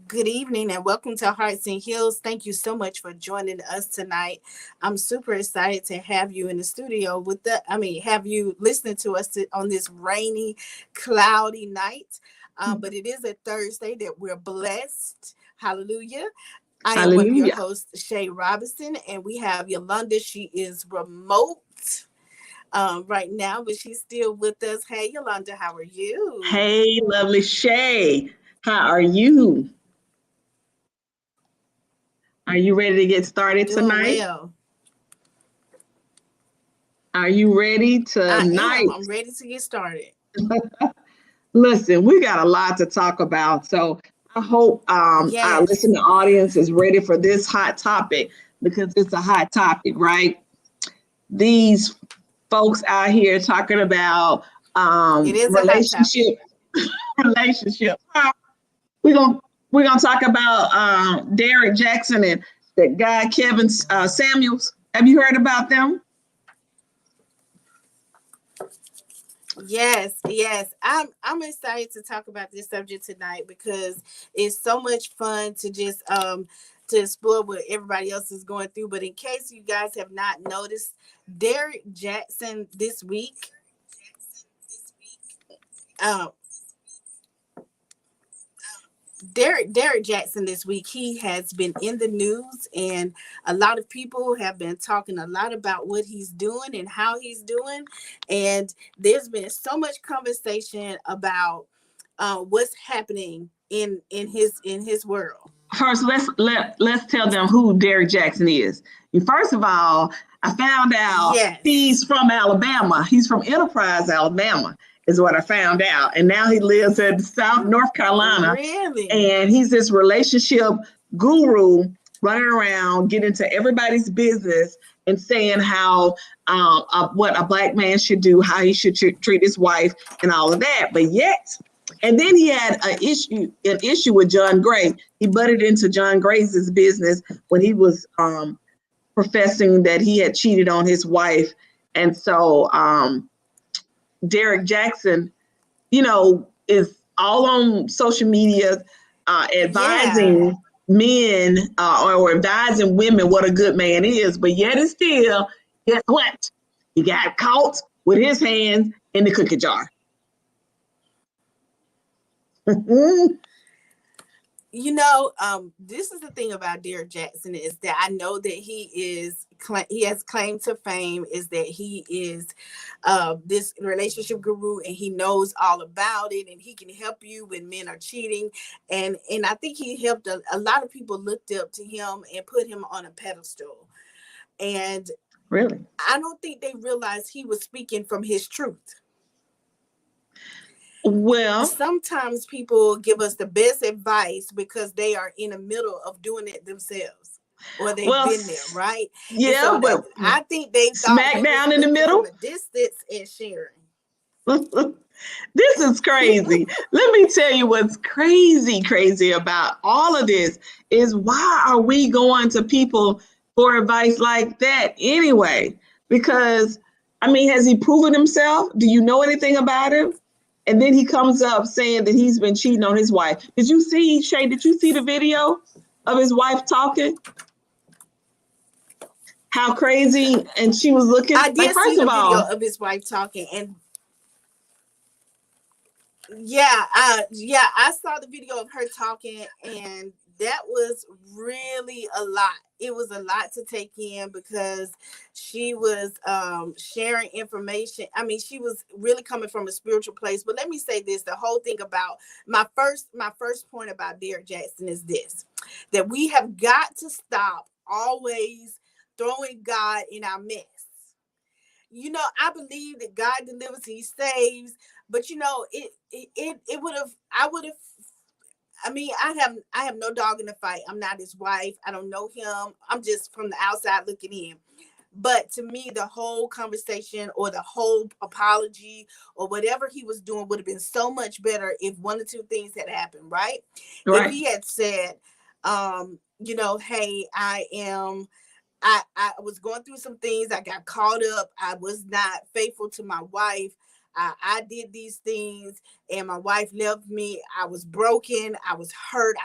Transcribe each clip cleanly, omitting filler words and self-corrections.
Good evening and welcome to Hearts and Hills. Thank you so much for joining us tonight. I'm super excited to have you in the studio have you listening to us on this rainy, cloudy night. But it is a Thursday that we're blessed. Hallelujah. I am one of your Hallelujah. hosts, Shay Robinson, and we have Yolanda. She is remote right now, but she's still with us. Hey, Yolanda, how are you? Hey, lovely Shay. How are you? Are you ready to get started Doing tonight? well. Are you ready I am. tonight? I'm ready to get started. Listen, we got a lot to talk about. So I hope our Yes. listening audience is ready for this hot topic because it's a hot topic, right? These folks out here talking about It is a hot topic. relationship, relationship. We're gonna we're gonna talk about Derrick Jaxn and that guy Kevin Samuels. Have you heard about them? Yes, yes. I'm excited to talk about this subject tonight because it's so much fun to explore what everybody else is going through. But in case you guys have not noticed, Derrick Jaxn this week, um, Derrick Jaxn this week, he has been in the news, and a lot of people have been talking a lot about what he's doing and how he's doing. And there's been so much conversation about what's happening in his world. First, let's tell them who Derrick Jaxn is. First of all, I found out Yes. he's from Alabama. He's from Enterprise, Alabama, is what I found out. And now he lives in South North Carolina. Really? And he's this relationship guru running around, getting into everybody's business and saying how what a black man should do, how he should treat his wife, and all of that. But yet, and then he had an issue with John Gray. He butted into John Gray's business when he was professing that he had cheated on his wife. And so Derrick Jaxn, is all on social media Yeah. advising men or advising women what a good man is. But yet and still, guess what? He got caught with his hands in the cookie jar. This is the thing about Derrick Jaxn is that I know that he has claim to fame is that he is this relationship guru and he knows all about it and he can help you when men are cheating, and I think he helped a lot of people looked up to him and put him on a pedestal, and Really? I don't think they realized he was speaking from his truth. Well, Sometimes people give us the best advice because they are in the middle of doing it themselves or they've well, been there, right? And yeah, so but I think they thought smack he was down in the looking from middle. a distance and sharing. This is crazy. Let me tell you what's crazy about all of this is why are we going to people for advice like that anyway? Because, I mean, has he proven himself? Do you know anything about him? And then he comes up saying that he's been cheating on his wife. Did you see, Shay, did you see the video of his wife talking? How crazy and she was looking? I Like, did see first of the video all, of his wife talking, and yeah, I saw the video of her talking, and that was really a lot. It was a lot to take in because she was sharing information. I mean, she was really coming from a spiritual place. But let me say this: the whole thing about my first point about Derrick Jaxn is this: that we have got to stop always throwing God in our mess. I believe that God delivers, He saves, but it would have, I would have. I mean, I have no dog in the fight. I'm not his wife. I don't know him. I'm just from the outside looking in. But to me, the whole conversation or the whole apology or whatever he was doing would have been so much better if one or two things had happened, right? If right, he had said, hey, I was going through some things. I got caught up. I was not faithful to my wife. I did these things and my wife left me. I was broken. I was hurt.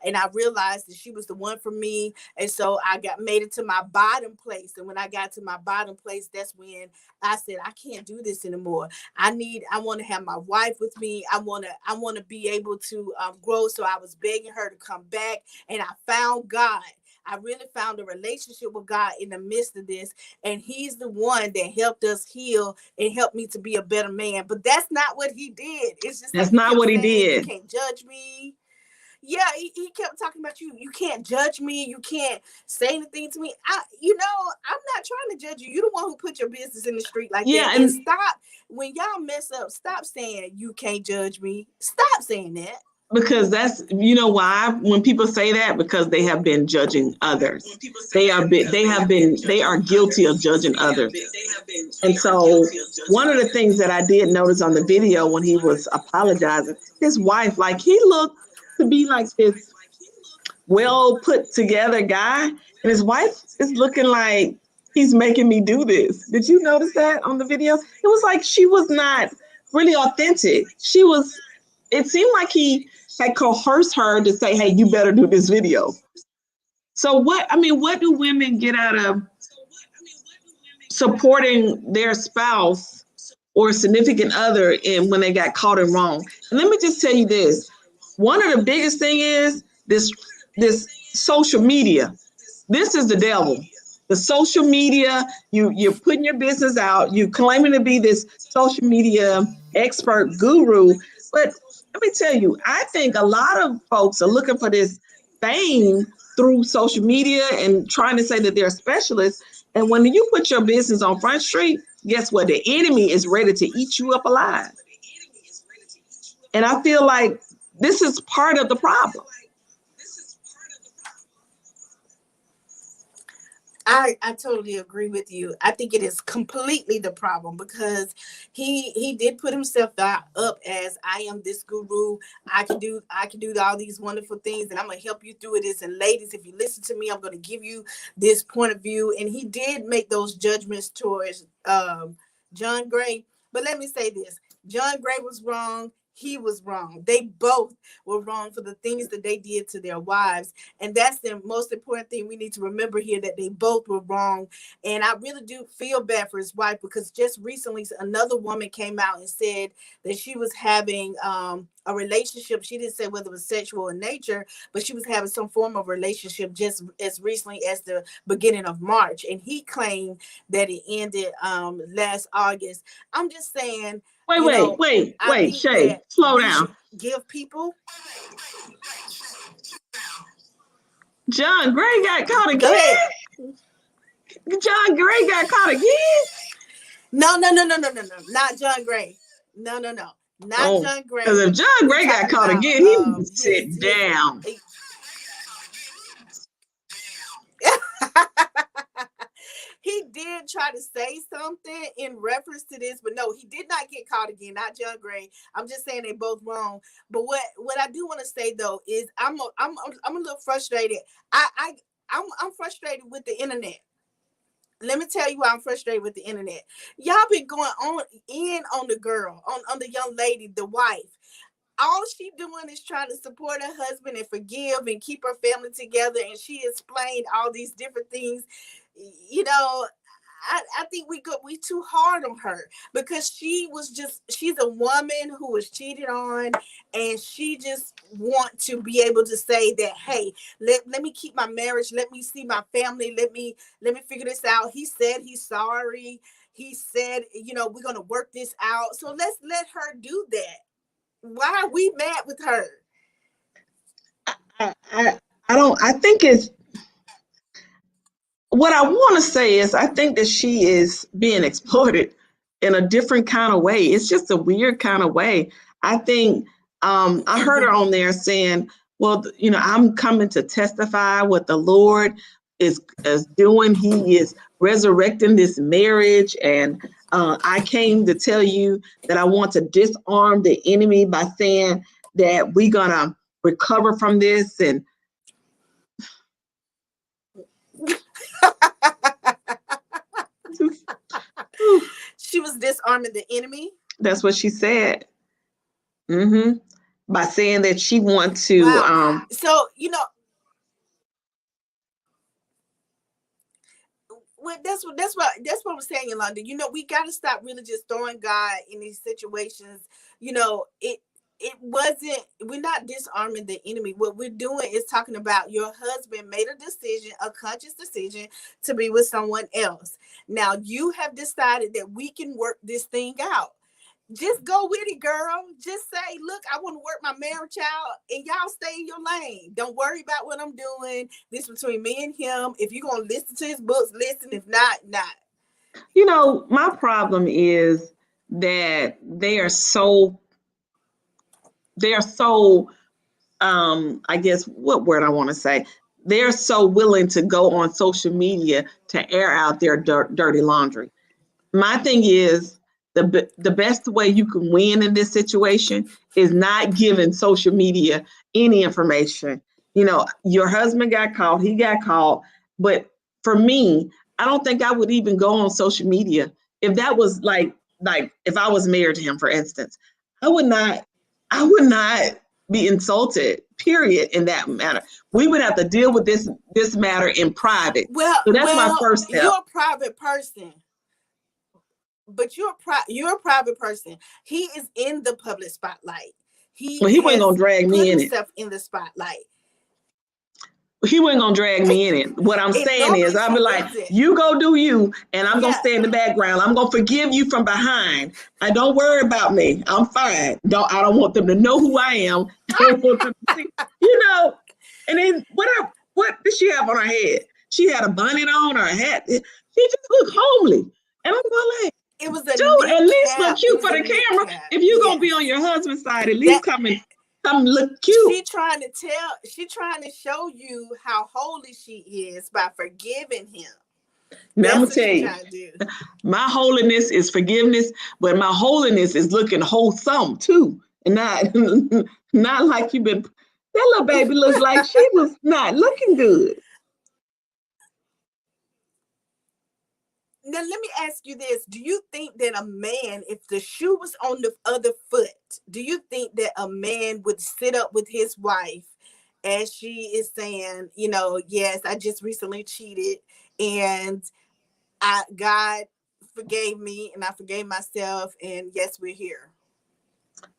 And I realized that she was the one for me. And so I made it to my bottom place. And when I got to my bottom place, that's when I said, I can't do this anymore. I want to have my wife with me. I want to be able to grow. So I was begging her to come back, and I found God. I really found a relationship with God in the midst of this, and He's the one that helped us heal and helped me to be a better man. But that's not what He did. It's just That's like He not kept what he saying, "You did. can't judge me." Yeah, he kept talking about you. You can't judge me. You can't say anything to me. I'm not trying to judge you. You're the one who put your business in the street like that. Yeah, And and stop when y'all mess up. Stop saying you can't judge me. Stop saying that. because that's, you know why, when people say that, because they have been judging others. They are guilty of judging others. And so one of the things that I did notice on the video when he was apologizing, his wife, like, he looked to be like this well put together guy, and his wife is looking like, he's making me do this. Did you notice that on the video? It was like she was not really authentic. It seemed like he had coerced her to say, hey, you better do this video. So what do women get out of supporting their spouse or significant other in when they got caught in wrong? And let me just tell you this. One of the biggest thing is this social media. This is the devil. The social media, you're putting your business out, you claiming to be this social media expert guru. But let me tell you, I think a lot of folks are looking for this fame through social media and trying to say that they're specialists. And when you put your business on Front Street, guess what? The enemy is ready to eat you up alive. And I feel like this is part of the problem. I totally agree with you. I think it is completely the problem because he did put himself up as, I am this guru. I can do all these wonderful things, and I'm gonna help you through it. And ladies, if you listen to me, I'm gonna give you this point of view. And he did make those judgments towards John Gray. But let me say this: John Gray was wrong. He was wrong. They both were wrong for the things that they did to their wives. And that's the most important thing we need to remember here, that they both were wrong. And I really do feel bad for his wife, because just recently another woman came out and said that she was having a relationship. She didn't say whether it was sexual in nature, but she was having some form of relationship just as recently as the beginning of March. And he claimed that it ended last August. I'm just saying, I Wait, think Shay, that slow we should down. give people. John Gray got caught Go ahead. again? John Gray got caught again? No, not John Gray. No, not Oh, John because Gray. if John We Gray got talking caught about again, he need to his sit his. down. He did try to say something in reference to this, but no, he did not get caught again. Not John Gray. I'm just saying they both wrong. But what I do want to say though is I'm a little frustrated. I'm frustrated with the internet. Let me tell you why I'm frustrated with the internet. Y'all been going on the girl, on the young lady, the wife. All she doing is trying to support her husband and forgive and keep her family together. And she explained all these different things. You know, I think we too hard on her, because she's a woman who was cheated on, and she just want to be able to say that, hey, let me keep my marriage, let me see my family, let me figure this out. He said he's sorry. He said, we're gonna work this out. So let's let her do that. Why are we mad with her? I, I, I don't, I think it's, what I want to say is, I think that she is being exploited in a different kind of way. It's just a weird kind of way. I think I heard her on there saying, well, I'm coming to testify what the Lord is doing. He is resurrecting this marriage. And I came to tell you that I want to disarm the enemy by saying that we're going to recover from this. And She was disarming the enemy. That's what she said. Hmm. By saying that she wants to, Wow. So, well, that's what I'm saying, Yolanda. We got to stop really just throwing God in these situations. It wasn't. We're not disarming the enemy. What we're doing is talking about your husband made a decision, a conscious decision, to be with someone else. Now you have decided that we can work this thing out. Just go with it, girl. Just say, look, I want to work my marriage out, and y'all stay in your lane. Don't worry about what I'm doing. This between me and him. If you're gonna listen to his books, listen. If not, not. My problem is that they are so I guess what word I want to say. They're so willing to go on social media to air out their dirty laundry. My thing is the best way you can win in this situation is not giving social media any information. Your husband got caught, he got caught, but for me, I don't think I would even go on social media if that was like if I was married to him, for instance. I would not I would not be insulted, period, in that matter. We would have to deal with this matter in private. Well, So that's my well, first you're step. a private person, but you're a private person. He is in the public spotlight. He Well, he wasn't gonna has drag put me in it. himself in the spotlight. He wasn't gonna drag me in it. What I'm And saying is, normally I'll be she like, doesn't. you go do you, and I'm gonna Yeah. stay in the background. I'm gonna forgive you from behind. I don't worry about me. I'm fine. I don't want them to know who I am. I don't want them to see, you know. And then what did she have on her head? She had a bonnet on or a hat. She just looked homely. And I'm going like, It was a dude, at least look kneecap. It cute was for a the camera. kneecap. If you're gonna be on Yes. your husband's side, at That least come look cute. she trying to show you how holy she is by forgiving him. Now I'm That's gonna what tell she you. trying to do. My holiness is forgiveness, but my holiness is looking wholesome too, and not not like you've been. That little baby looked like she was not looking good. Now let me ask you this. Do you think that a man, if the shoe was on the other foot, do you think that a man would sit up with his wife as she is saying, yes, I just recently cheated, and God forgave me and I forgave myself, and yes, we're here.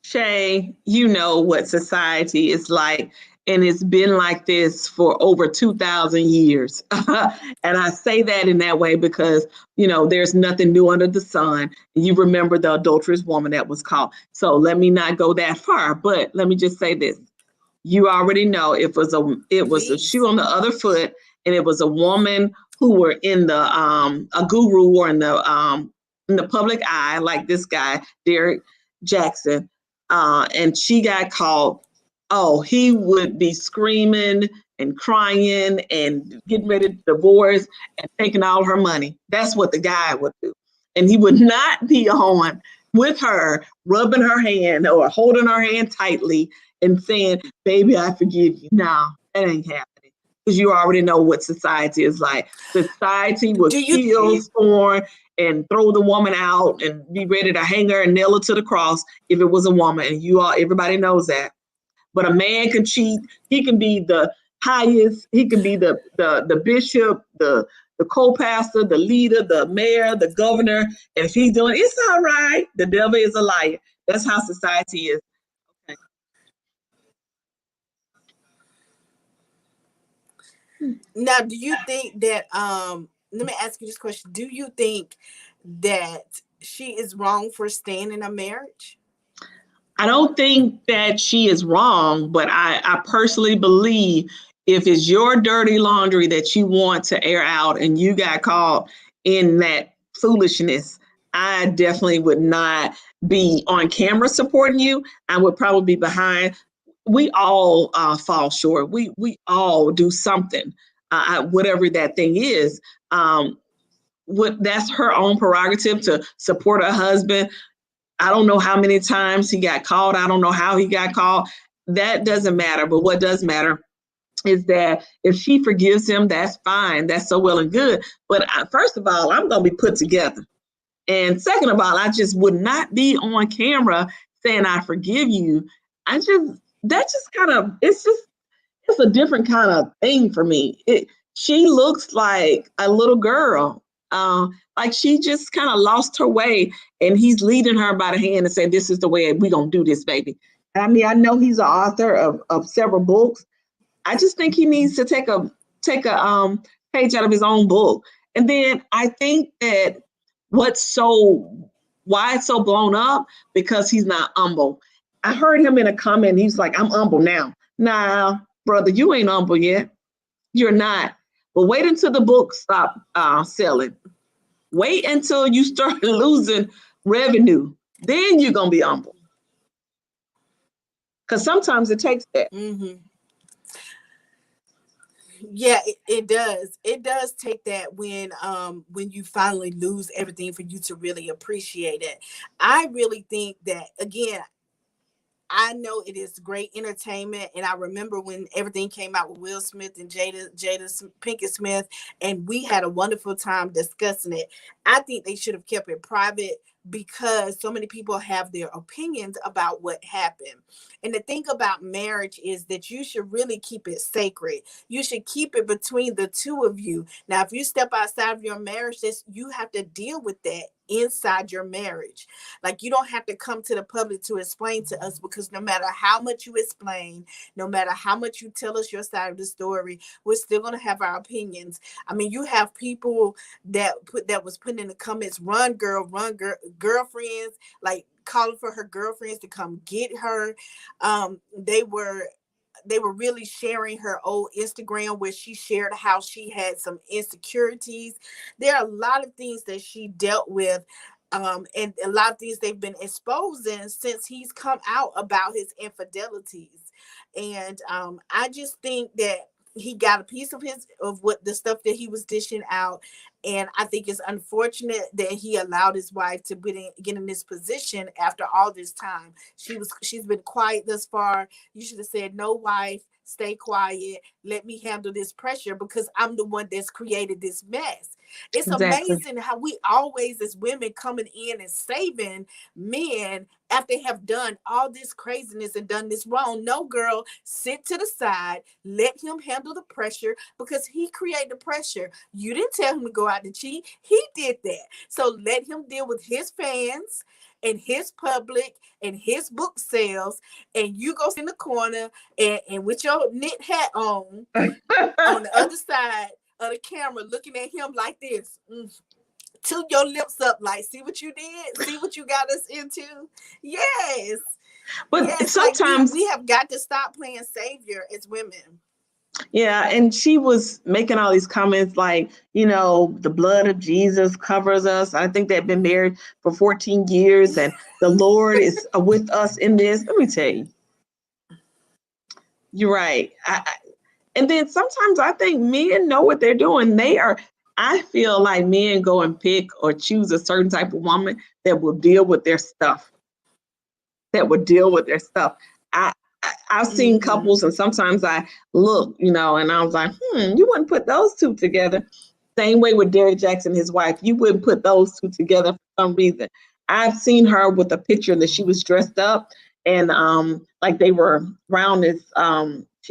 Shay, you know what society is like, and it's been like this for over 2,000 years. And I say that in that way because, there's nothing new under the sun. You remember the adulterous woman that was caught. So let me not go that far, but let me just say this. You already know it was a Please. shoe on the other foot, and it was a woman who were in the a guru or in the public eye, like this guy, Derrick Jaxn, and she got caught. Oh, he would be screaming and crying and getting ready to divorce and taking all her money. That's what the guy would do. And he would not be on with her, rubbing her hand or holding her hand tightly and saying, baby, I forgive you. No, that ain't happening. Because you already know what society is like. Society will Do you kill, scorn, and throw the woman out and be ready to hang her and nail her to the cross if it was a woman. And everybody knows that. But a man can cheat. He can be the highest. He can be the bishop, the co-pastor, the leader, the mayor, the governor. And if he's doing it's all right, the devil is a liar. That's how society is. Now, do you think that let me ask you this question. Do you think that she is wrong for staying in a marriage? I don't think that she is wrong, but I personally believe if it's your dirty laundry that you want to air out and you got caught in that foolishness, I definitely would not be on camera supporting you. I would probably be behind. We all fall short. We all do something, whatever that thing is. That's her own prerogative to support her husband. I don't know how many times he got called. I don't know how he got called. That doesn't matter. But what does matter is that if she forgives him, that's fine. That's so well and good. But first of all, I'm going to be put together. And second of all, I just would not be on camera saying I forgive you. I just that just kind of it's a different kind of thing for me. She looks like a little girl, like she just kind of lost her way, and he's leading her by the hand and saying, "This is the way we gonna do this, baby." I mean, I know he's an author of several books. I just think he needs to take a page out of his own book. And then I think that what's so why it's so blown up because he's not humble. I heard him in a comment. He's like, "I'm humble now." Nah, brother, you ain't humble yet. You're not. But wait until the book stop selling. Wait until you start losing revenue. Then you're gonna be humble. Because sometimes it takes that. Mm-hmm. Yeah, it does. It does take that when you finally lose everything for you to really appreciate it. I really think that again, I know it is great entertainment, and I remember when everything came out with Will Smith and Jada Pinkett Smith, and we had a wonderful time discussing it. I think they should have kept it private because so many people have their opinions about what happened. And the thing about marriage is that you should really keep it sacred. You should keep it between the two of you. Now, if you step outside of your marriage, you have to deal with that inside your marriage. Like you don't have to come to the public to explain to us because no matter how much you explain, no matter how much you tell us your side of the story, we're still going to have our opinions. I mean, you have people that was putting in the comments, run girl, girlfriends, like calling for her girlfriends to come get her. They were really sharing her old Instagram where she shared how she had some insecurities. There are a lot of things that she dealt with, and a lot of things they've been exposing since he's come out about his infidelities. And I just think that he got a piece of what the stuff that he was dishing out, and I think it's unfortunate that he allowed his wife to get in this position after all this time. She's been quiet thus far. You should have said, "No, wife, stay quiet. Let me handle this pressure because I'm the one that's created this mess." It's Exactly. amazing how we always, as women, coming in and saving men after they have done all this craziness and done this wrong. No, girl, sit to the side. Let him handle the pressure because he created the pressure. You didn't tell him to go out to cheat. He did that. So let him deal with his fans and his public and his book sales. And you go sit in the corner and with your knit hat on the other side of the camera, looking at him like this. Tilt your lips up, like, see what you did? See what you got us into? Yes. But Yes, like sometimes, we have got to stop playing savior as women. yeah, and she was making all these comments like, the blood of Jesus covers us. I think they've been married for 14 years and the Lord is with us in this. Let me tell you, you're right. And then sometimes I think men know what they're doing. I feel like men go and pick or choose a certain type of woman that will deal with their stuff, I, I've seen Mm-hmm. couples, and sometimes I look, and I was like, you wouldn't put those two together. Same way with Derrick Jaxn, his wife, you wouldn't put those two together for some reason. I've seen her with a picture that she was dressed up, and like they were around this.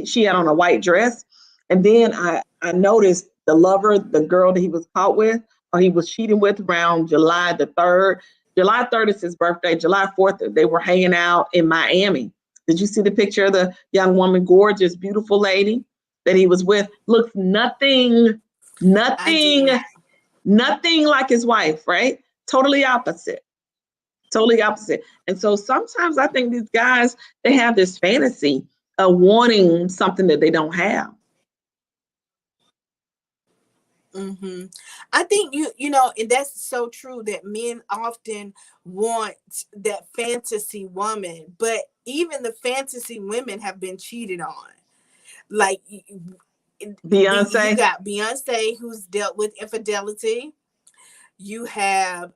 She had on a white dress, and then I noticed the lover, the girl that he was caught with, or he was cheating with, around July the 3rd. July 3rd is his birthday. July 4th, they were hanging out in Miami. Did you see the picture of the young woman, gorgeous, beautiful lady that he was with? Looks I nothing, did. nothing like his wife, right? Totally opposite. Totally opposite. And so sometimes I think these guys, they have this fantasy of wanting something that they don't have. Mm-hmm. I think and that's so true that men often want that fantasy woman, but even the fantasy women have been cheated on. Like you Beyonce, got Beyonce who's dealt with infidelity. You have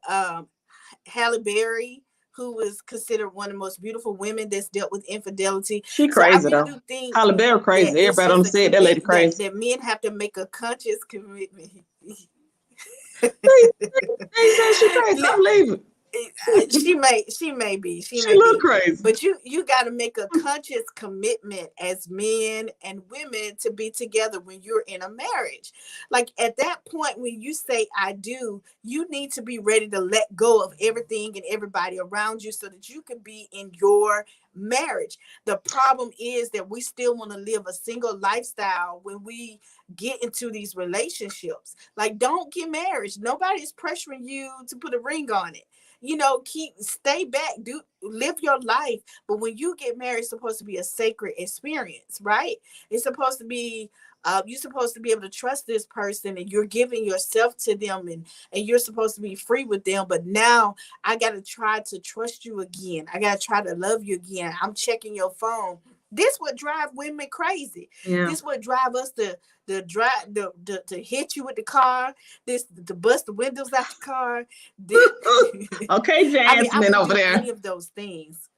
Halle Berry, who was considered one of the most beautiful women that's dealt with infidelity. she So I crazy really though. do think Halle Berry that crazy. it's Everybody on just the a set, that lady commit that crazy. men have to make a conscious commitment. He said she crazy. I'm leaving. She may be she look crazy, but you got to make a conscious commitment as men and women to be together when you're in a marriage. Like at that point when you say I do, you need to be ready to let go of everything and everybody around you so that you can be in your marriage. The problem is that we still want to live a single lifestyle when we get into these relationships. Like, don't get married. Nobody's pressuring you to put a ring on it. Stay back, live your life. But when you get married, it's supposed to be a sacred experience, right? It's supposed to be you're supposed to be able to trust this person, and you're giving yourself to them, and you're supposed to be free with them. But now I got to try to trust you again. I got to try to love you again. I'm checking your phone. This would drive women crazy. Yeah. This would drive us to hit you with the car. This to bust the windows out the car. Okay, Jasmine over there. Any of those things.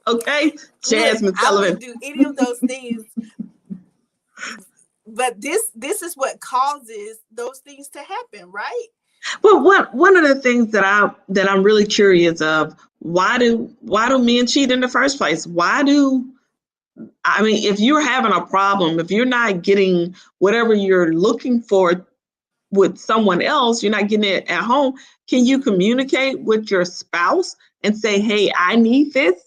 Okay, Jasmine Sullivan. I wouldn't do any of those things. But this is what causes those things to happen, right? But one of the things that I'm really curious of, why do men cheat in the first place? If you're having a problem, if you're not getting whatever you're looking for with someone else, you're not getting it at home, can you communicate with your spouse and say, hey, I need this?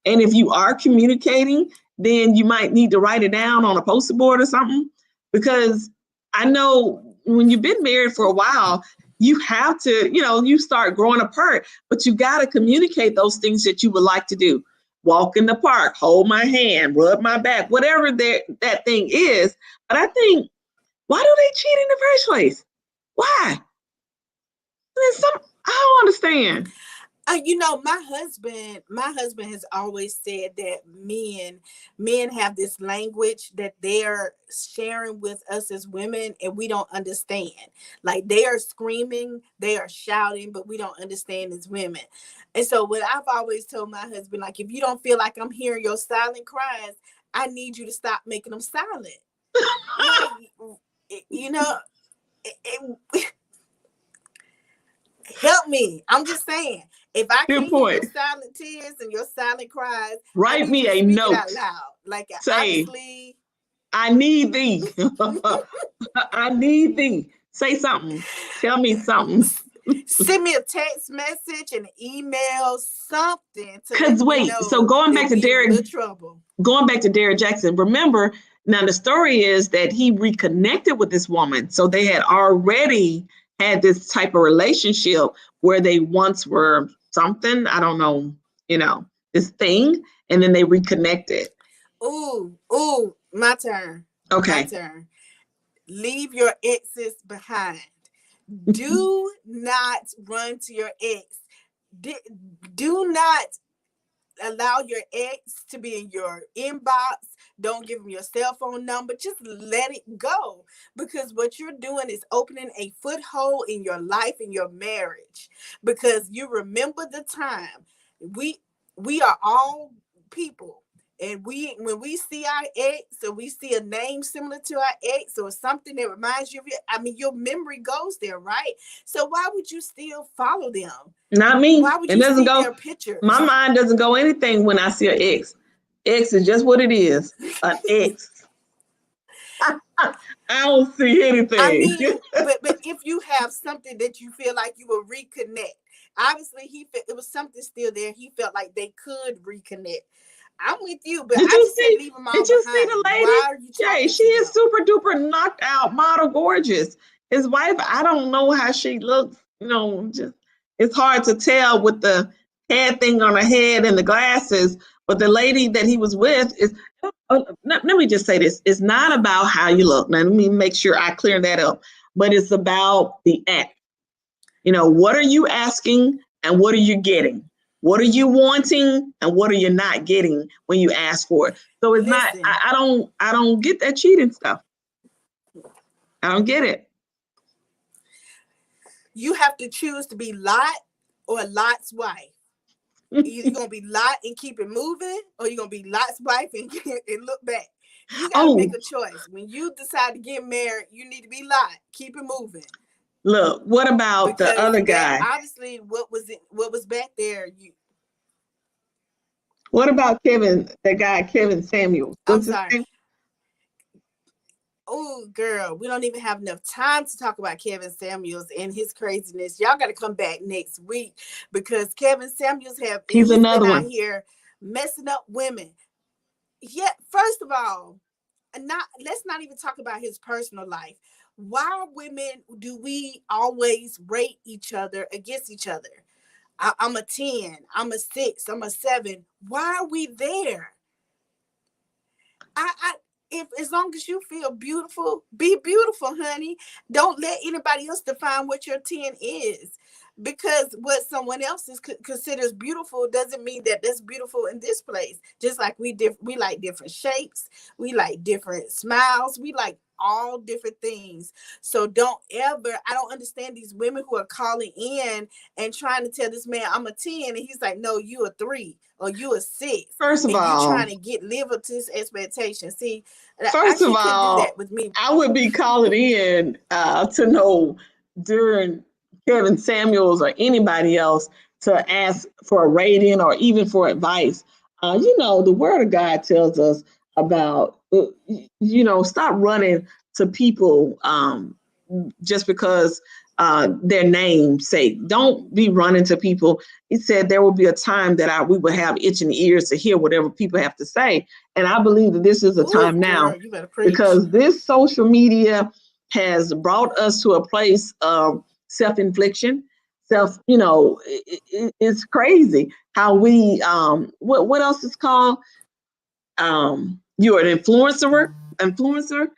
And if you are communicating, then you might need to write it down on a poster board or something. Because I know when you've been married for a while, you have to, you start growing apart, but you got to communicate those things that you would like to do. Walk in the park, hold my hand, rub my back, whatever that thing is. But I think, why do they cheat in the first place? Why? I don't understand. My husband has always said that men have this language that they're sharing with us as women, and we don't understand. Like, they are screaming, they are shouting, but we don't understand as women. And so what I've always told my husband, like, if you don't feel like I'm hearing your silent cries, I need you to stop making them silent. Help me. I'm just saying, if I can't hear your silent tears and your silent cries, write me a note out loud. Like, say, honestly, I need thee. I need thee. Say something. Tell me something. Send me a text message, an email, something. Because wait, so going back to Derrick Jaxn, remember, now the story is that he reconnected with this woman. So they had already had this type of relationship where they once were something, I don't know, this thing, and then they reconnected. Ooh, my turn. Okay. My turn. Leave your exes behind. Do not run to your ex. Do not allow your ex to be in your inbox. Don't give them your cell phone number. Just let it go, because what you're doing is opening a foothold in your life, in your marriage, because you remember the time. We are all people, and when we see our ex, or we see a name similar to our ex, or something that reminds you of your memory goes there, right? So why would you still follow them? Not me. Why would you see their pictures? My mind doesn't go anything when I see an ex. Ex is just what it is, an ex. I don't see anything. But if you have something that you feel like you will reconnect, obviously it was something still there. He felt like they could reconnect. I'm with you, but did you see the lady? Why are you Jay, she is super duper knocked out, model gorgeous. His wife, I don't know how she looks. Just it's hard to tell with the head thing on her head and the glasses. But the lady that he was with is, let me just say this. It's not about how you look. Now, let me make sure I clear that up. But it's about the act. What are you asking and what are you getting? What are you wanting and what are you not getting when you ask for it? So it's not, I don't get that cheating stuff. I don't get it. You have to choose to be Lot or Lot's wife. You're going to be Lot and keep it moving, or you're going to be Lot's wife and look back. You got to make a choice. When you decide to get married, you need to be Lot. Keep it moving. Look, what about the because other that guy? obviously what was back there. What about Kevin, the guy Kevin Samuels? I'm What's his sorry. name? Oh, girl, we don't even have enough time to talk about Kevin Samuels and his craziness. Y'all got to come back next week because Kevin Samuels He's he's been another out one. here messing up women. Yeah, first of all, let's not even talk about his personal life. Why women do we always rate each other against each other? I'm a 10, I'm a 6, I'm a 7. Why are we there? I if as long as you feel beautiful, be beautiful, honey. Don't let anybody else define what your 10 is. Because what someone else considers beautiful doesn't mean that that's beautiful in this place. Just like we like different shapes, we like different smiles, we like all different things. So don't ever. I don't understand these women who are calling in and trying to tell this man I'm a 10, and he's like, no, you a 3 or you a 6, First of and you all, trying to live up to his expectation. See, first of she couldn't do all, that with me. I would be calling in to know during Kevin Samuels or anybody else to ask for a rating or even for advice. The Word of God tells us about, stop running to people just because their name's sake. Don't be running to people. He said there will be a time that we will have itching ears to hear whatever people have to say. And I believe that this is a Ooh, time girl, now you better preach. because this social media has brought us to a place of self-infliction. It's crazy how we, what else is called? You're an influencer.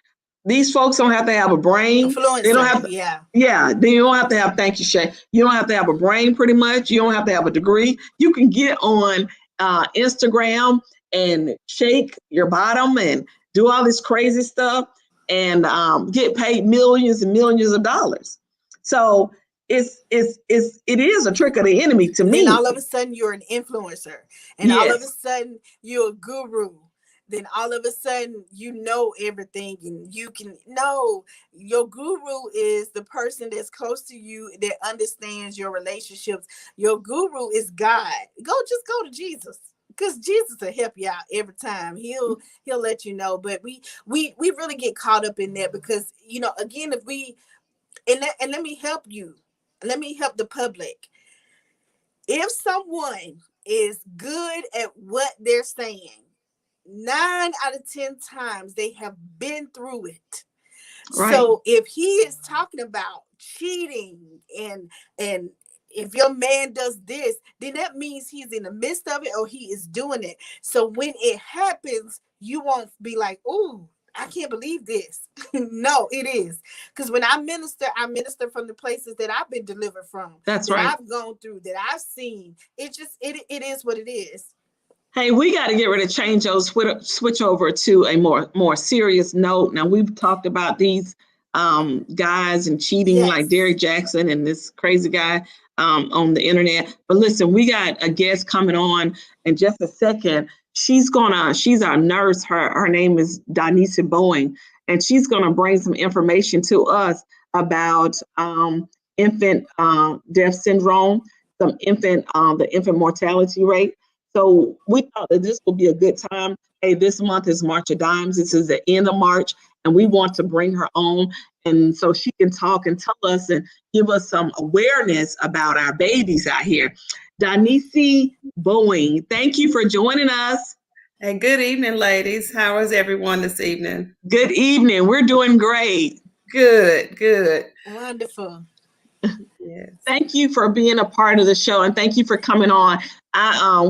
These folks don't have to have a brain. They don't Influencer, have to, yeah. yeah, they don't have to have, thank you, Shay. You don't have to have a brain pretty much. You don't have to have a degree. You can get on Instagram and shake your bottom and do all this crazy stuff and get paid millions and millions of dollars. So it is a trick of the enemy to And then me. all of a sudden you're an influencer, and all of a Yes, sudden you're a guru. Then all of a sudden you know everything, and you can know your guru is the person that's close to you that understands your relationships. Your guru is God. Just go to Jesus, because Jesus will help you out every time. He'll let you know. But we really get caught up in that because again, if we and let me help you, let me help the public. If someone is good at what they're saying, 9 out of 10 times they have been through it. right. So if he is talking about cheating and if your man does this, then that means he's in the midst of it or he is doing it. So when it happens, you won't be like, "Ooh, I can't believe this." No, it is. Because when I minister from the places that I've been delivered from, That's that right. I've gone through, that I've seen. It is what it is. Hey, we got to get ready to change those switch over to a more serious note. Now we've talked about these guys and cheating like Yes. Derrick Jaxn and this crazy guy on the internet. But listen, we got a guest coming on in just a second. She's our nurse. Her name is Donisa Boeing, and she's gonna bring some information to us about infant death syndrome, the infant mortality rate. So we thought that this would be a good time. Hey, this month is March of Dimes. This is the end of March, and we want to bring her on, and so she can talk and tell us and give us some awareness about our babies out here. Donisi Boeing, thank you for joining us. Hey, good evening, ladies. How is everyone this evening? Good evening. We're doing great. Good, good. Wonderful. Yes. Thank you for being a part of the show, and thank you for coming on.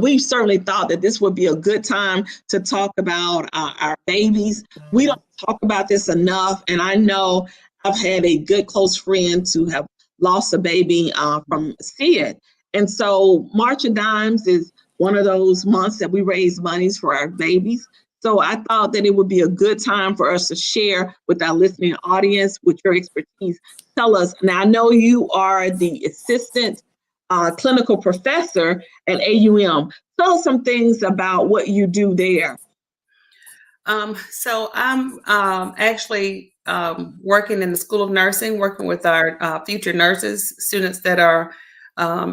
We certainly thought that this would be a good time to talk about our babies. We don't talk about this enough, and I know I've had a good close friend to have lost a baby from SID. And so March of Dimes is one of those months that we raise monies for our babies. So I thought that it would be a good time for us to share with our listening audience with your expertise. Tell us. Now, I know you are the assistant clinical professor at AUM. Tell us some things about what you do there. So I'm actually working in the School of Nursing, working with our future nurses, students that are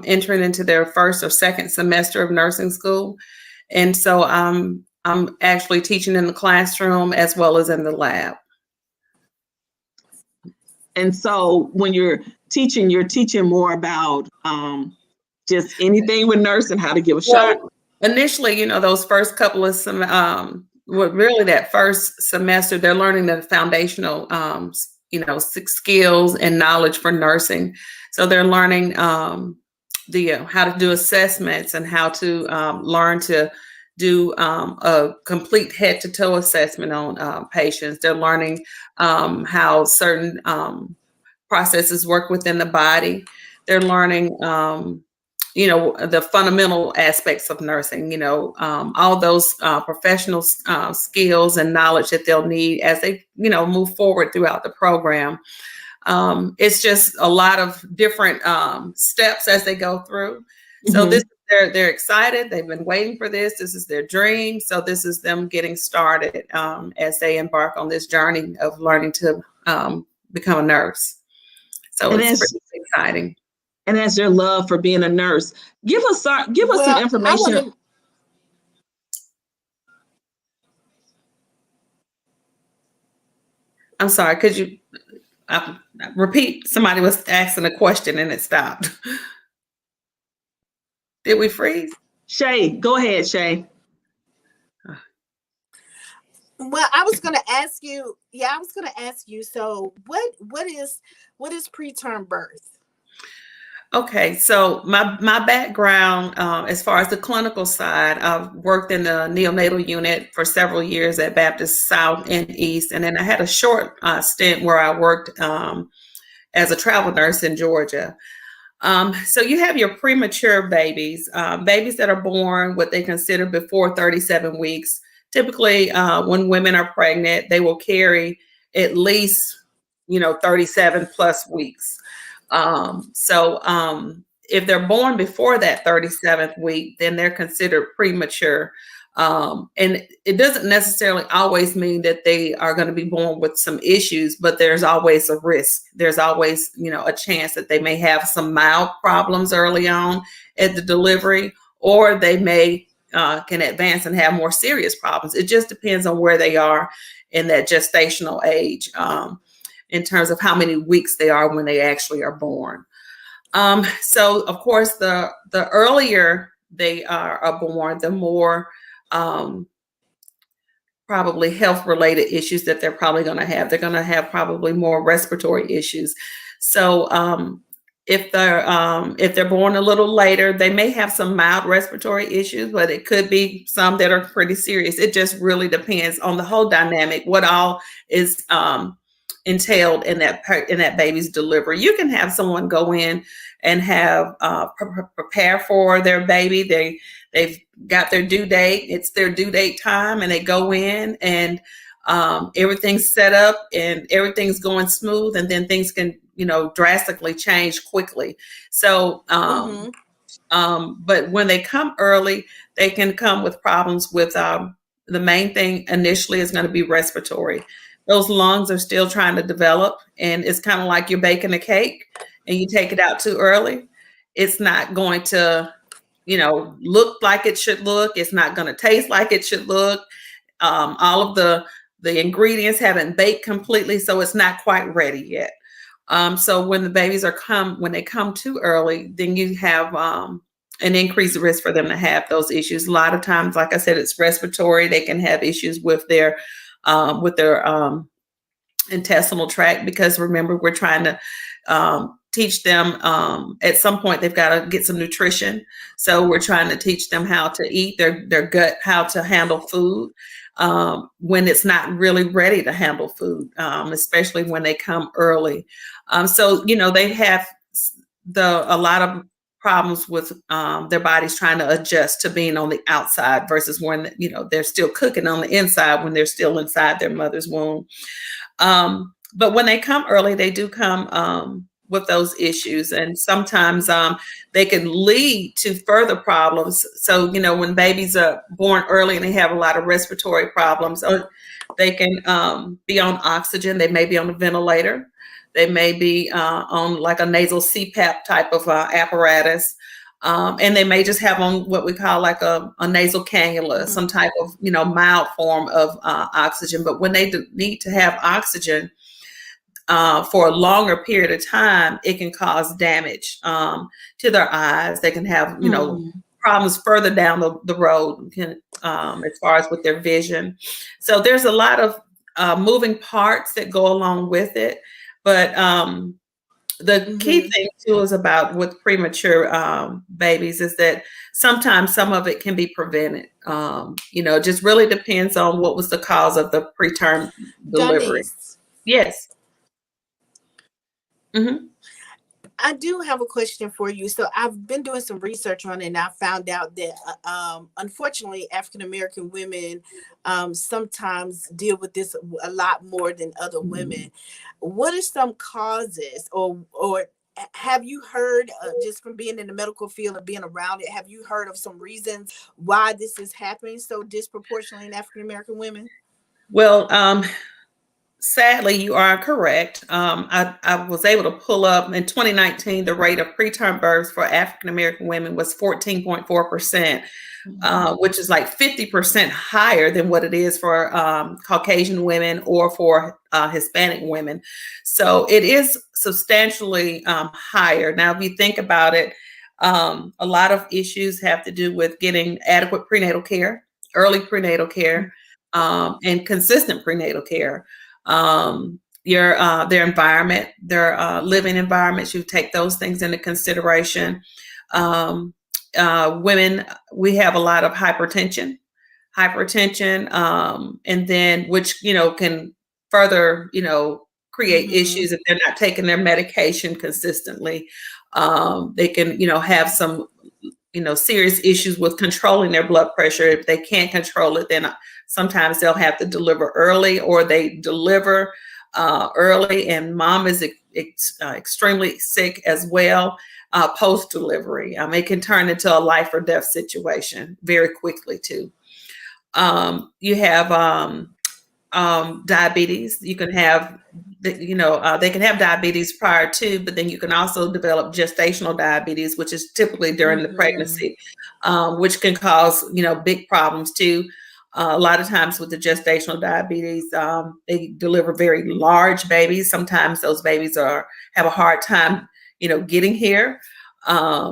entering into their first or second semester of nursing school. And so I'm actually teaching in the classroom as well as in the lab. And so when you're teaching more about just anything with nursing, how to give a shot. Initially, those first couple of really that first semester, they're learning the foundational, skills and knowledge for nursing. So they're learning how to do assessments and how to learn to do a complete head to toe assessment on patients. They're learning how certain processes work within the body. They're learning, the fundamental aspects of nursing, all those professional skills and knowledge that they'll need as they, move forward throughout the program. It's just a lot of different steps as they go through. So they're excited. They've been waiting for this. This is their dream. So this is them getting started as they embark on this journey of learning to become a nurse. So it's pretty exciting. And that's their love for being a nurse. Give us some information. I'm sorry, could you repeat? Somebody was asking a question and it stopped. Did we freeze? Shay, go ahead, Shay. Well, I was going to ask you. Yeah, I was going to ask you. So, what is preterm birth? Okay, so my background, as far as the clinical side, I've worked in the neonatal unit for several years at Baptist South and East, and then I had a short stint where I worked as a travel nurse in Georgia. So you have your premature babies, babies that are born what they consider before 37 weeks. Typically, when women are pregnant, they will carry at least, 37 plus weeks. If they're born before that 37th week, then they're considered premature. And it doesn't necessarily always mean that they are going to be born with some issues, but there's always a risk. There's always, a chance that they may have some mild problems early on at the delivery, or they may can advance and have more serious problems. It just depends on where they are in that gestational age, in terms of how many weeks they are when they actually are born. So of course, the earlier they are born, the more probably health related issues that they're probably going to have. They're going to have probably more respiratory issues. So if they're born a little later, they may have some mild respiratory issues, but it could be some that are pretty serious. It just really depends on the whole dynamic, what all is entailed in that baby's delivery. You can have someone go in and have prepare for their baby. They've got their due date. It's their due date time, and they go in and everything's set up and everything's going smooth, and then things can drastically change quickly. So but when they come early, they can come with problems with the main thing initially is going to be respiratory. Those lungs are still trying to develop, and it's kind of like you're baking a cake and you take it out too early. It's not going to, look like it should look. It's not going to taste like it should look. All of the ingredients haven't baked completely, so it's not quite ready yet. So when the babies when they come too early, then you have an increased risk for them to have those issues. A lot of times, like I said, it's respiratory. They can have issues with their intestinal tract, because remember, we're trying to teach them at some point they've got to get some nutrition. So we're trying to teach them how to eat their gut, how to handle food when it's not really ready to handle food, especially when they come early. So they have a lot of problems with their bodies trying to adjust to being on the outside versus when they're still cooking on the inside when they're still inside their mother's womb. But when they come early, they do come with those issues, and sometimes they can lead to further problems. So when babies are born early and they have a lot of respiratory problems, or They can be on oxygen. They may be on a ventilator. They may be on like a nasal CPAP type of apparatus. And they may just have on what we call like a nasal cannula, some type of, mild form of oxygen. But when they need to have oxygen for a longer period of time, it can cause damage to their eyes. They can have, problems further down the road as far as with their vision. So there's a lot of moving parts that go along with it. But the key thing too is about with premature babies is that sometimes some of it can be prevented. It just really depends on what was the cause of the preterm delivery. Denise. Yes. I do have a question for you. So I've been doing some research on it, and I found out that unfortunately African American women sometimes deal with this a lot more than other women. What are some causes, or have you heard, just from being in the medical field and being around it, have you heard of some reasons why this is happening so disproportionately in African American women? Well, sadly, you are correct. I was able to pull up in 2019, the rate of preterm births for African American women was 14.4%, which is like 50% higher than what it is for Caucasian women or for Hispanic women. So it is substantially higher. Now, if you think about it, a lot of issues have to do with getting adequate prenatal care, early prenatal care, and consistent prenatal care. Their environment, their living environments, you take those things into consideration. Women, we have a lot of hypertension, and then which, can further, create issues if they're not taking their medication consistently. They can, have some, serious issues with controlling their blood pressure. If they can't control it, then sometimes they'll have to deliver early, or they deliver early and mom is extremely sick as well post-delivery. It can turn into a life or death situation very quickly too. You have diabetes. You can have, they can have diabetes prior to, but then you can also develop gestational diabetes, which is typically during the pregnancy, which can cause, big problems too. A lot of times with the gestational diabetes, they deliver very large babies. Sometimes those babies have a hard time, getting here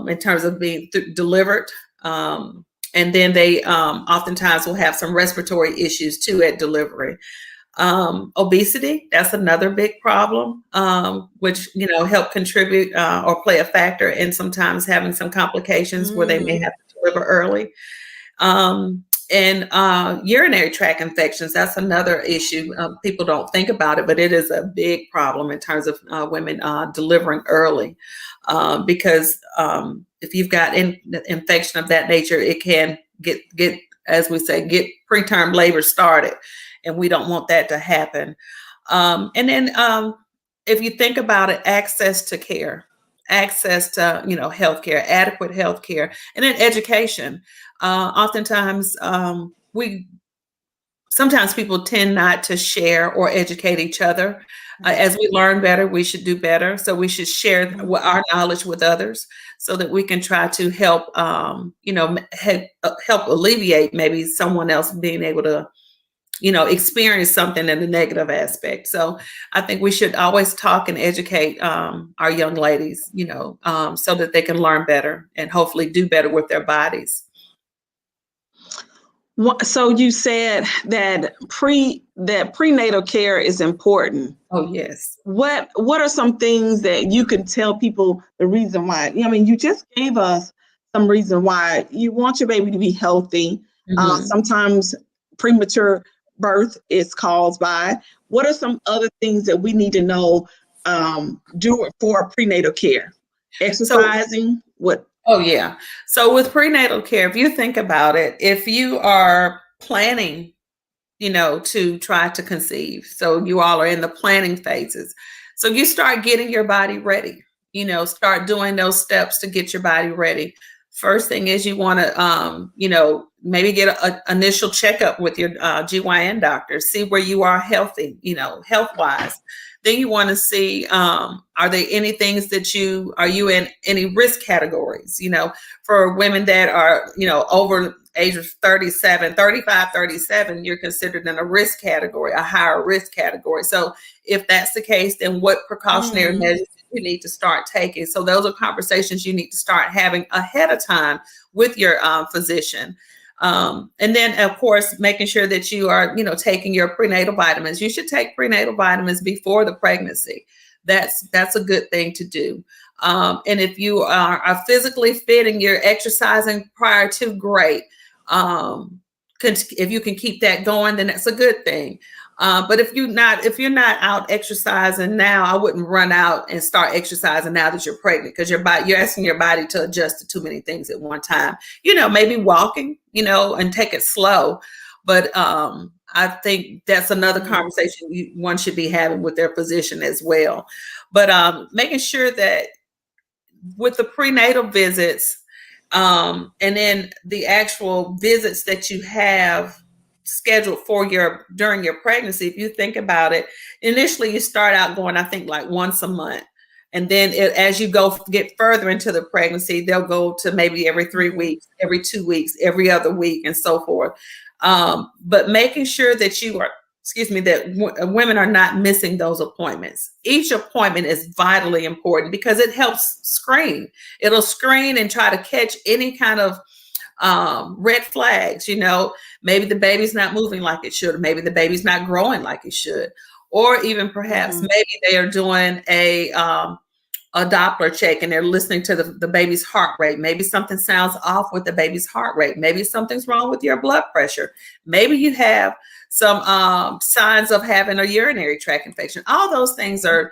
in terms of being delivered. And then they oftentimes will have some respiratory issues too at delivery. Obesity, that's another big problem, which, help contribute or play a factor in sometimes having some complications where they may have to deliver early. And urinary tract infections, that's another issue. People don't think about it, but it is a big problem in terms of women delivering early. Because if you've got infection of that nature, it can get, as we say, get preterm labor started. And we don't want that to happen. And then if you think about it, access to care, access to, healthcare, adequate healthcare, and then education. Oftentimes, sometimes people tend not to share or educate each other. As we learn better, we should do better. So we should share our knowledge with others so that we can try to help, help alleviate maybe someone else being able to, experience something in the negative aspect. So I think we should always talk and educate our young ladies, so that they can learn better and hopefully do better with their bodies. So you said that prenatal care is important. Oh, yes. What are some things that you can tell people the reason why? You just gave us some reason why you want your baby to be healthy. Sometimes premature birth is caused by. What are some other things that we need to know for prenatal care? Exercising, what? Oh, yeah. So with prenatal care, if you think about it, if you are planning, to try to conceive, so you all are in the planning phases. So you start getting your body ready, start doing those steps to get your body ready. first thing is you want to, maybe get an initial checkup with your GYN doctor, see where you are healthy, health wise. Then you want to see, are there any things are you in any risk categories, for women that are, over age of 37, 35, 37, you're considered in a risk category, a higher risk category. So if that's the case, then what precautionary measures you need to start taking? So those are conversations you need to start having ahead of time with your physician. And then, of course, making sure that you are, taking your prenatal vitamins. You should take prenatal vitamins before the pregnancy. That's a good thing to do. And if you are physically fit and you're exercising prior to, great. If you can keep that going, then that's a good thing. But if you're not out exercising now, I wouldn't run out and start exercising now that you're pregnant, because you're asking your body to adjust to too many things at one time. Maybe walking, and take it slow. But I think that's another conversation one should be having with their physician as well. But making sure that with the prenatal visits, and then the actual visits that you have scheduled during your pregnancy, if you think about it, initially you start out going, I think, like once a month. And then as you get further into the pregnancy, they'll go to maybe every 3 weeks, every 2 weeks, every other week, and so forth. But making sure that that women are not missing those appointments. Each appointment is vitally important because it helps screen. It'll screen and try to catch any kind of red flags. Maybe the baby's not moving like it should, or maybe the baby's not growing like it should, or even perhaps maybe they are doing a Doppler check and they're listening to the baby's heart rate. Maybe something sounds off with the baby's heart rate. Maybe something's wrong with your blood pressure. Maybe you have some signs of having a urinary tract infection. All those things are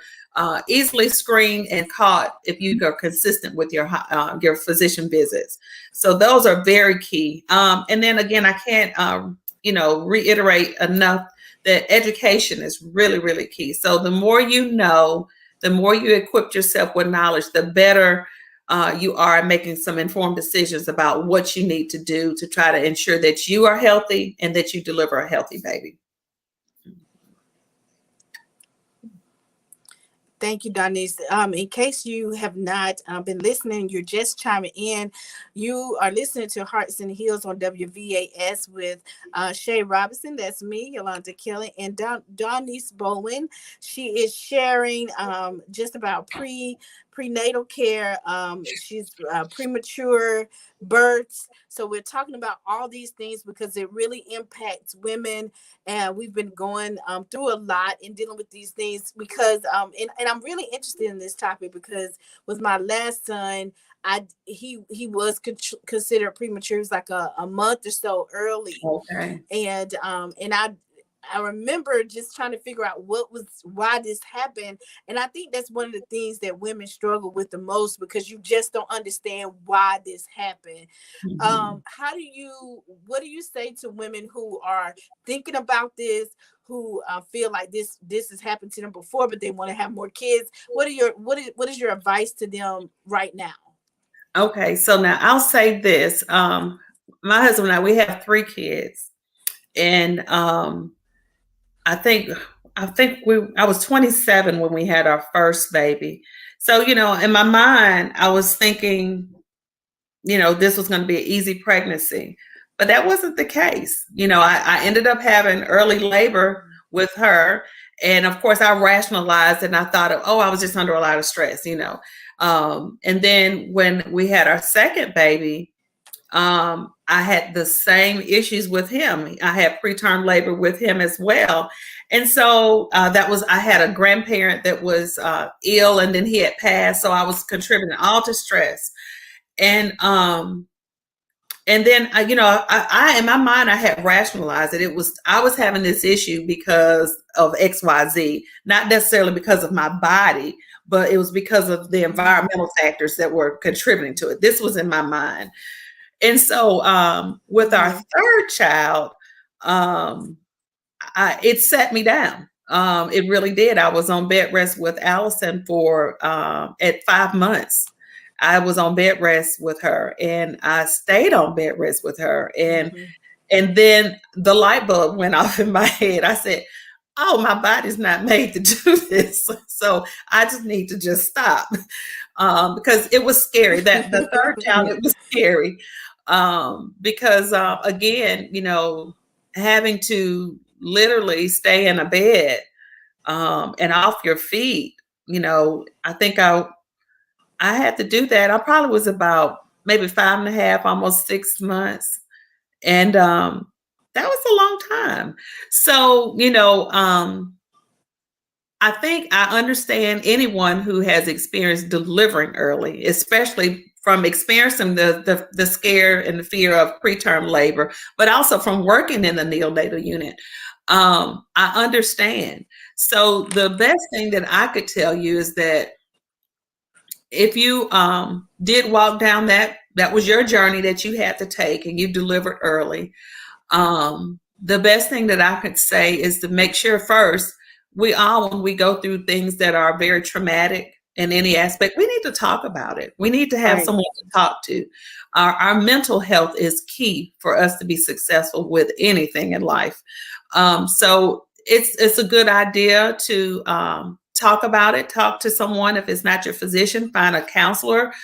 easily screened and caught if you are consistent with your physician visits. So those are very key. And then again, I can't reiterate enough that education is really, really key. So the more you know, the more you equip yourself with knowledge, the better you are at making some informed decisions about what you need to do to try to ensure that you are healthy and that you deliver a healthy baby. Thank you, Donnice. In case you have not been listening, you're just chiming in. You are listening to Hearts and Heels on WVAS with Shay Robinson. That's me, Yolanda Kelly, and Donnice Bowen. She is sharing just about prenatal care. She's premature births. So we're talking about all these things because it really impacts women. And we've been going through a lot in dealing with these things because, and I'm really interested in this topic because with my last son, he was considered premature. It was like a month or so early. Okay. And I remember just trying to figure out why this happened. And I think that's one of the things that women struggle with the most because you just don't understand why this happened. What do you say to women who are thinking about this, who feel like this has happened to them before, but they want to have more kids? What is your advice to them right now? Okay. So now I'll say this. My husband and I, we have 3 kids, and I think I was 27 when we had our first baby. So, in my mind, I was thinking, this was going to be an easy pregnancy, but that wasn't the case. I ended up having early labor with her. And of course I rationalized and I thought I was just under a lot of stress, and then when we had our second baby, I had the same issues with him. I had preterm labor with him as well. And so I had a grandparent that was ill and then he had passed. So I was contributing all to stress. And then, I in my mind, I had rationalized it. I was having this issue because of XYZ, not necessarily because of my body, but it was because of the environmental factors that were contributing to it. This was in my mind. And so with our third child, it set me down. It really did. I was on bed rest with Allison for at 5 months. I was on bed rest with her, and I stayed on bed rest with her. And then the light bulb went off in my head. I said, oh, my body's not made to do this. So I just need to just stop. Because it was scary. That the third child, it was scary. Because again, having to literally stay in a bed and off your feet, I think I had to do that. I probably was about maybe 5.5, almost 6 months. And that was a long time. So, I think I understand anyone who has experienced delivering early, especially from experiencing the scare and the fear of preterm labor, but also from working in the neonatal unit. I understand. So the best thing that I could tell you is that if you did walk down that was your journey that you had to take, and you delivered early, the best thing that I could say is to make sure first, when we go through things that are very traumatic in any aspect, we need to talk about it. We need to have someone to talk to. Our mental health is key for us to be successful with anything in life. So it's a good idea to talk about it. Talk to someone. If it's not your physician, find a counselor.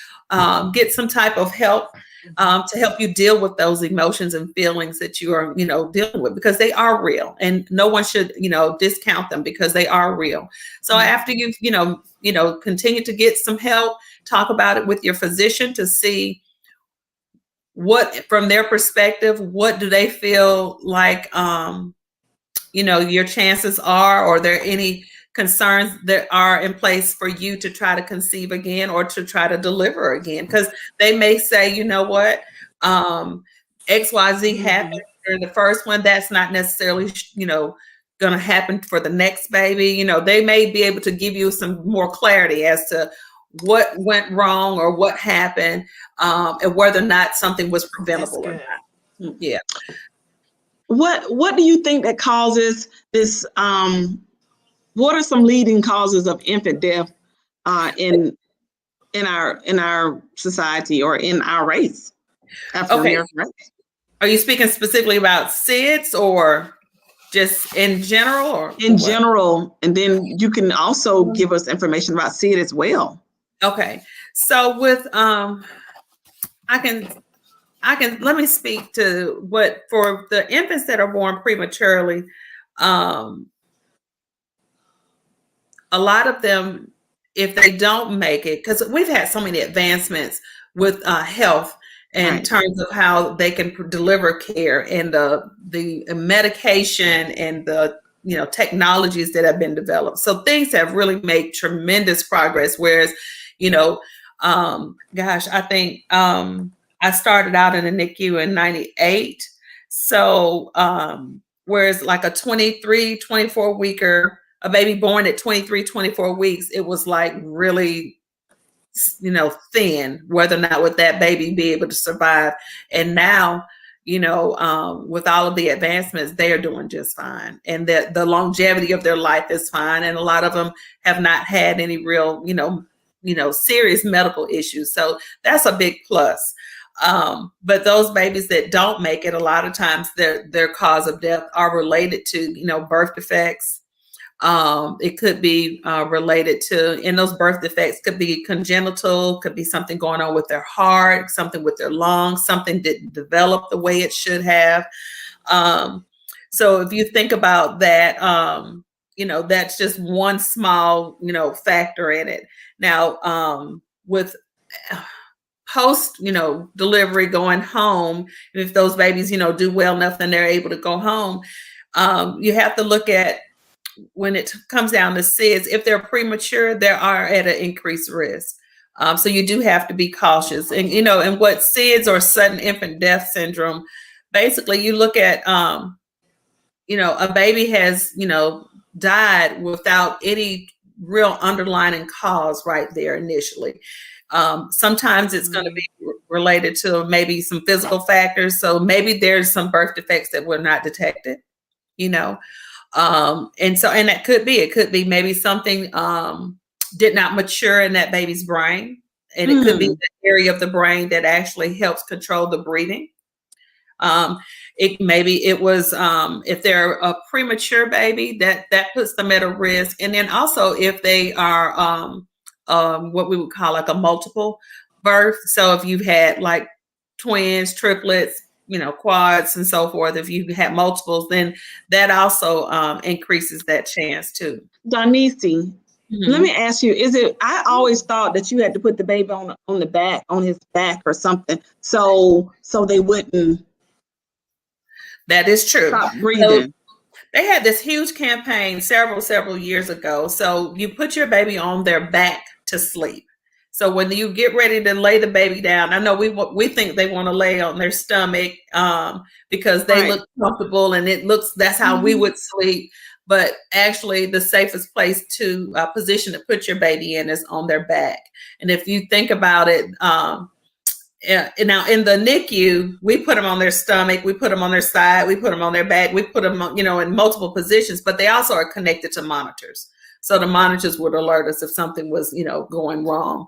Get some type of help to help you deal with those emotions and feelings that you are, dealing with, because they are real, and no one should, discount them, because they are real. So after you've, continue to get some help, talk about it with your physician to see what, from their perspective, what do they feel like, your chances are, or are there any concerns that are in place for you to try to conceive again or to try to deliver again? Because they may say, you know what, XYZ happened during the first one. That's not necessarily, going to happen for the next baby. They may be able to give you some more clarity as to what went wrong or what happened, and whether or not something was preventable or not. Yeah. What do you think that causes this? What are some leading causes of infant death in our society, or in our race, African American race? Are you speaking specifically about SIDS, or just in general, or in general? And then you can also give us information about SID as well. Okay, so with I can let me speak to what, for the infants that are born prematurely. A lot of them, if they don't make it, because we've had so many advancements with health in terms of how they can deliver care, and the medication and the technologies that have been developed. So things have really made tremendous progress. Whereas, I think I started out in the NICU in 98. So whereas like a 23, 24 weeker, a baby born at 23, 24 weeks, it was like really, thin, whether or not would that baby be able to survive. And now, with all of the advancements, they are doing just fine. And that the longevity of their life is fine. And a lot of them have not had any real, serious medical issues. So that's a big plus. But those babies that don't make it, a lot of times their cause of death are related to, birth defects. It could be related to, and those birth defects could be congenital, could be something going on with their heart, something with their lungs, something didn't develop the way it should have. So if you think about that, that's just one small, factor in it. Now, with post, delivery, going home, if those babies, do well enough, then they're able to go home. You have to look at, when it comes down to SIDS, if they're premature, they are at an increased risk. So you do have to be cautious. And, and what SIDS, or sudden infant death syndrome, basically you look at, a baby has, died without any real underlying cause right there initially. Sometimes it's going to be related to maybe some physical factors. So maybe there's some birth defects that were not detected, and that could be, maybe something did not mature in that baby's brain. and it could be the area of the brain that actually helps control the breathing. It was if they're a premature baby, that puts them at a risk. And then also if they are what we would call like a multiple birth. So if you've had like twins, triplets, quads and so forth, if you had multiples, then that also increases that chance too. Donisi, let me ask you, I always thought that you had to put the baby on his back or something, so they wouldn't. That is true. Stop breathing. So they had this huge campaign several years ago. So you put your baby on their back to sleep. So when you get ready to lay the baby down, I know we think they want to lay on their stomach because they look comfortable and that's how we would sleep. But actually the safest place to position to put your baby in is on their back. And if you think about it, now in the NICU, we put them on their stomach, we put them on their side, we put them on their back, we put them, in multiple positions, but they also are connected to monitors. So the monitors would alert us if something was, going wrong.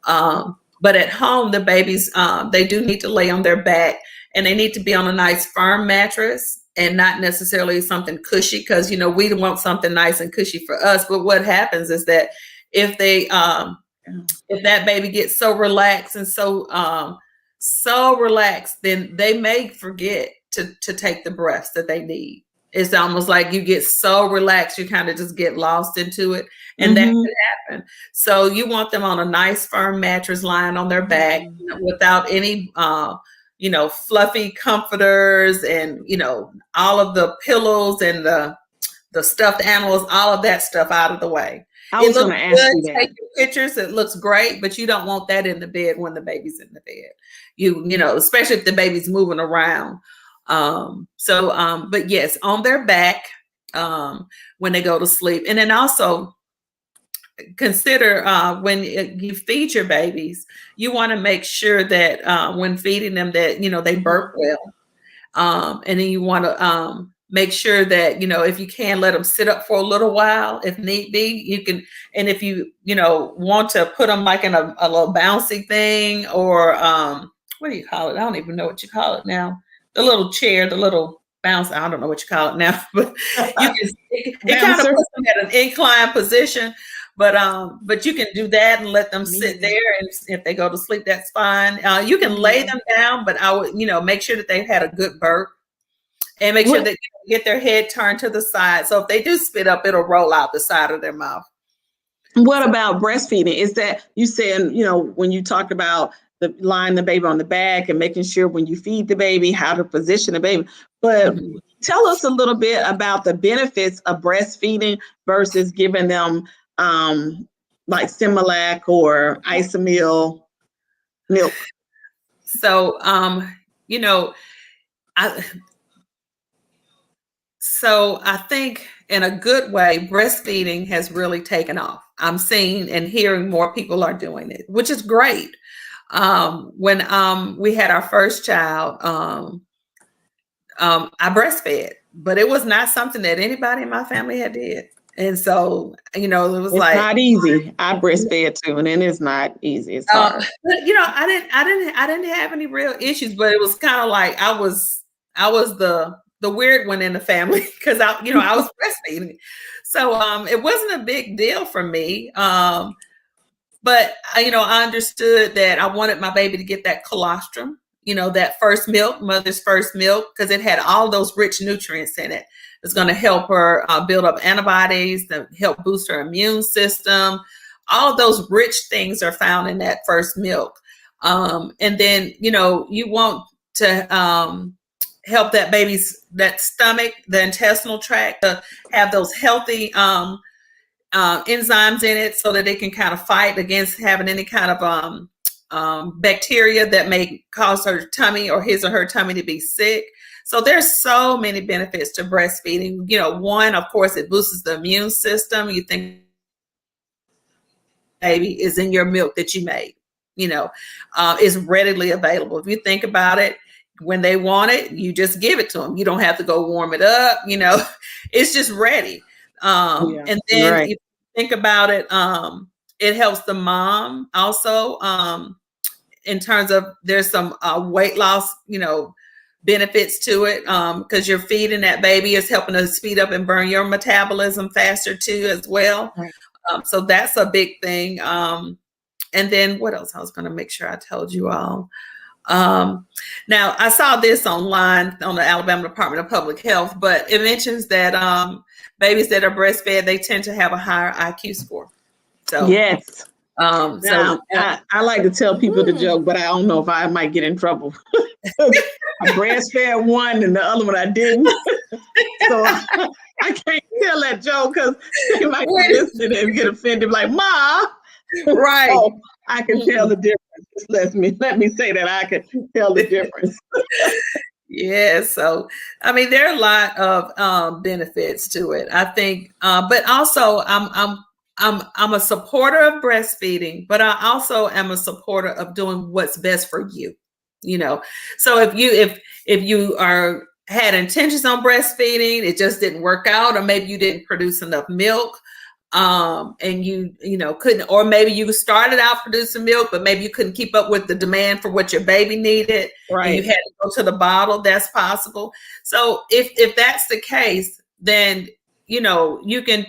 But at home, the babies, they do need to lay on their back, and they need to be on a nice firm mattress and not necessarily something cushy, because, we want something nice and cushy for us. But what happens is that if that baby gets so relaxed and so relaxed, then they may forget to take the breaths that they need. It's almost like you get so relaxed, you kind of just get lost into it. And that could happen. So you want them on a nice firm mattress lying on their back without any, fluffy comforters and, all of the pillows and the stuffed animals, all of that stuff out of the way. I was going to ask you that. Take your pictures. It looks great, but you don't want that in the bed when the baby's in the bed. Especially if the baby's moving around. But yes, on their back when they go to sleep. And then also consider when you feed your babies, you want to make sure that when feeding them that, they burp well. And then you want to make sure that, if you can, let them sit up for a little while, if need be. You can, and if you, want to put them like in a little bouncy thing, or what do you call it? I don't even know what you call it now. The little chair, the little bounce. I don't know what you call it now, but it kind of puts them at an inclined position. But you can do that and let them sit there, and if they go to sleep, that's fine. You can lay them down, but I would, make sure that they've had a good burp. And make sure that they get their head turned to the side. So if they do spit up, it'll roll out the side of their mouth. What about breastfeeding? Is that you said, when you talked about lying the baby on the back and making sure when you feed the baby, how to position the baby. But tell us a little bit about the benefits of breastfeeding versus giving them like Similac or Isomil milk. So, I think in a good way, breastfeeding has really taken off. I'm seeing and hearing more people are doing it, which is great. When we had our first child, I breastfed, but it was not something that anybody in my family had did. And so, it was it's not easy. I breastfed too, and it's not easy. It's hard. But I didn't have any real issues, but it was kind of like I was the weird one in the family because I was breastfeeding. So it wasn't a big deal for me. But I understood that I wanted my baby to get that colostrum, that first milk, mother's first milk, because it had all those rich nutrients in it. It's going to help her build up antibodies, to help boost her immune system. All of those rich things are found in that first milk. And then, you want to help that baby's, that stomach, the intestinal tract, to have those healthy enzymes in it so that it can kind of fight against having any kind of bacteria that may cause her tummy or his or her tummy to be sick. So there's so many benefits to breastfeeding. One, of course, it boosts the immune system. You think baby is in your milk that you made, is readily available. If you think about it, when they want it, you just give it to them. You don't have to go warm it up. It's just ready. And then if you think about it, it helps the mom also, in terms of there's some weight loss, benefits to it, because you're feeding that baby, is helping to speed up and burn your metabolism faster too as well. Right. So that's a big thing. And then what else? I was going to make sure I told you all. Now I saw this online on the Alabama Department of Public Health, but it mentions that babies that are breastfed, they tend to have a higher IQ score. So yes. So I like to tell people the joke, but I don't know if I might get in trouble. I breastfed one and the other one I didn't. So I can't tell that joke because they might be listening and get offended, like, Ma. Right. So I can tell the difference. Just let me say that I can tell the difference. Yeah, so I mean, there are a lot of benefits to it, I think, but also I'm a supporter of breastfeeding, but I also am a supporter of doing what's best for you. So if you had intentions on breastfeeding, it just didn't work out, or maybe you didn't produce enough milk, and you couldn't, or maybe you started out producing milk, but maybe you couldn't keep up with the demand for what your baby needed, right, and you had to go to the bottle. That's possible. So if that's the case, then you can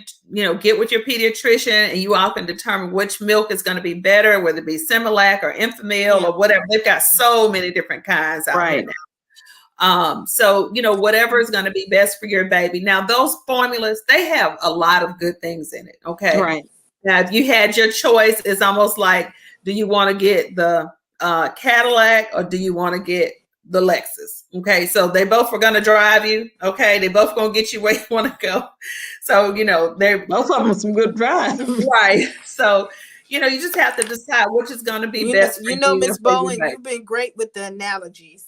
get with your pediatrician, and you all can determine which milk is going to be better, whether it be Similac or Enfamil or whatever. They've got so many different kinds out there now. So whatever is going to be best for your baby. Now those formulas, they have a lot of good things in it. Okay. Right. Now if you had your choice, it's almost like, do you want to get the Cadillac or do you want to get the Lexus? Okay. So they both are going to drive you. Okay. They both going to get you where you want to go. So, they're both of them some good drives. Right. So, you just have to decide which is going to be best for you. Miss Bowen, you've been great with the analogies.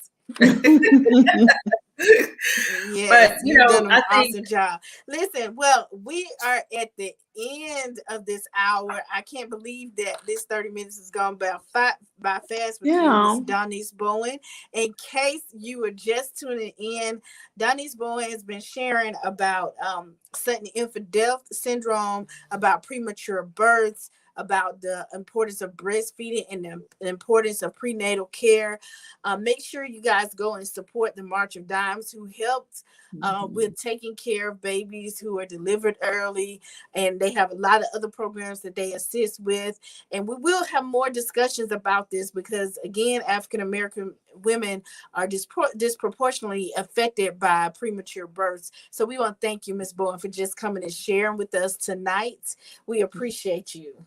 Yes, but you've done an awesome job. Listen, well, we are at the end of this hour. I can't believe that this 30 minutes has gone by fast with you, Miss Donnice Bowen. In case you were just tuning in, Donnice Bowen has been sharing about sudden infant death syndrome, about premature births, about the importance of breastfeeding and the importance of prenatal care. Make sure you guys go and support the March of Dimes, who helped with taking care of babies who are delivered early. And they have a lot of other programs that they assist with. And we will have more discussions about this because, again, African-American women are disproportionately affected by premature births. So we want to thank you, Ms. Bowen, for just coming and sharing with us tonight. We appreciate you.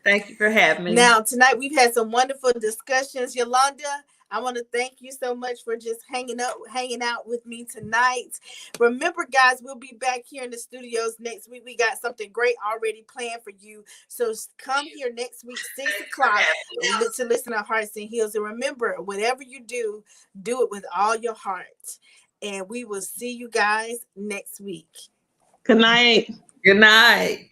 Thank you for having me. Now, tonight we've had some wonderful discussions. Yolanda, I want to thank you so much for just hanging out with me tonight. Remember, guys, we'll be back here in the studios next week. We got something great already planned for you. So come here next week, 6 o'clock, to listen to Hearts and Heels. And remember, whatever you do, do it with all your heart. And we will see you guys next week. Good night. Good night.